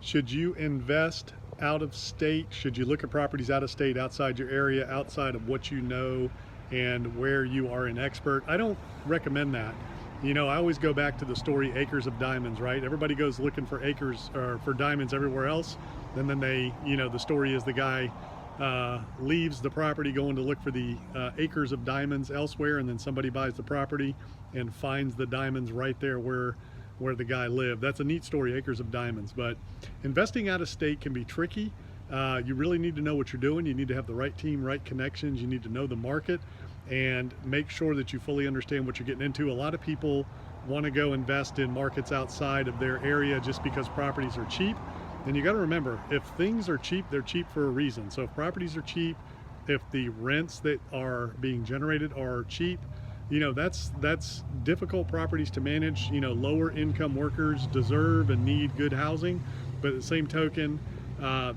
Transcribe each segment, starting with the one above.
Should you invest out of state? Should you look at properties out of state, outside your area, outside of what you know and where you are an expert? I don't recommend that. You know, I always go back to the story acres of diamonds, right? Everybody goes looking for acres or for diamonds everywhere else. And then they, you know, the story is the guy leaves the property going to look for the acres of diamonds elsewhere, and then somebody buys the property and finds the diamonds right there where the guy lived. That's a neat story, acres of diamonds. But investing out of state can be tricky. You really need to know what you're doing. You need to have the right team, right connections. You need to know the market and make sure that you fully understand what you're getting into. A lot of people want to go invest in markets outside of their area just because properties are cheap. And you got to remember, if things are cheap, they're cheap for a reason. So if properties are cheap, if the rents that are being generated are cheap, you know, that's difficult properties to manage. You know, lower income workers deserve and need good housing, but at the same token,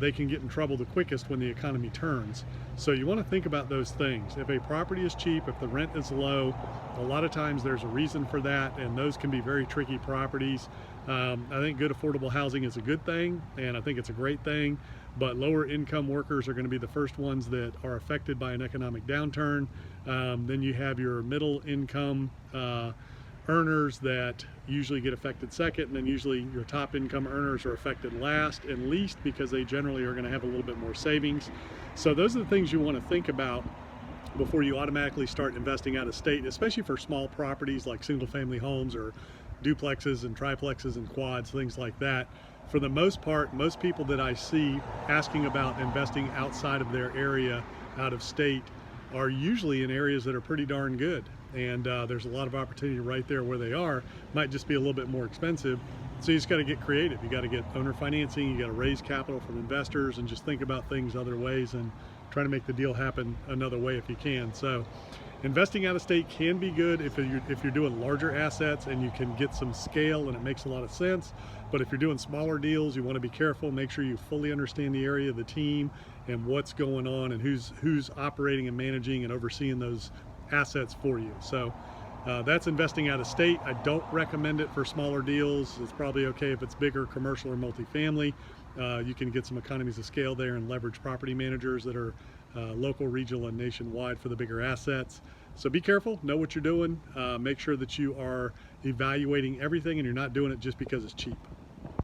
they can get in trouble the quickest when the economy turns. So you want to think about those things. If a property is cheap, if the rent is low, a lot of times there's a reason for that, and those can be very tricky properties. I think good affordable housing is a good thing, and I think it's a great thing, but lower income workers are going to be the first ones that are affected by an economic downturn. Then you have your middle income earners that usually get affected second, and then usually your top income earners are affected last and least, because they generally are going to have a little bit more savings. So those are the things you want to think about before you automatically start investing out of state, especially for small properties like single family homes or duplexes and triplexes and quads, things like that. For the most part, most people that I see asking about investing outside of their area, out of state, are usually in areas that are pretty darn good. And there's a lot of opportunity right there where they are. Might just be a little bit more expensive. So you just got to get creative. You got to get owner financing, you got to raise capital from investors, and just think about things other ways and try to make the deal happen another way if you can. So investing out of state can be good if you're doing larger assets and you can get some scale and it makes a lot of sense. But if you're doing smaller deals, you want to be careful. Make sure you fully understand the area, the team, and what's going on, and who's operating and managing and overseeing those assets for you. So that's investing out of state. I don't recommend it for smaller deals. It's probably okay if it's bigger commercial or multifamily. You can get some economies of scale there and leverage property managers that are local, regional, and nationwide for the bigger assets. So be careful, know what you're doing, make sure that you are evaluating everything and you're not doing it just because it's cheap.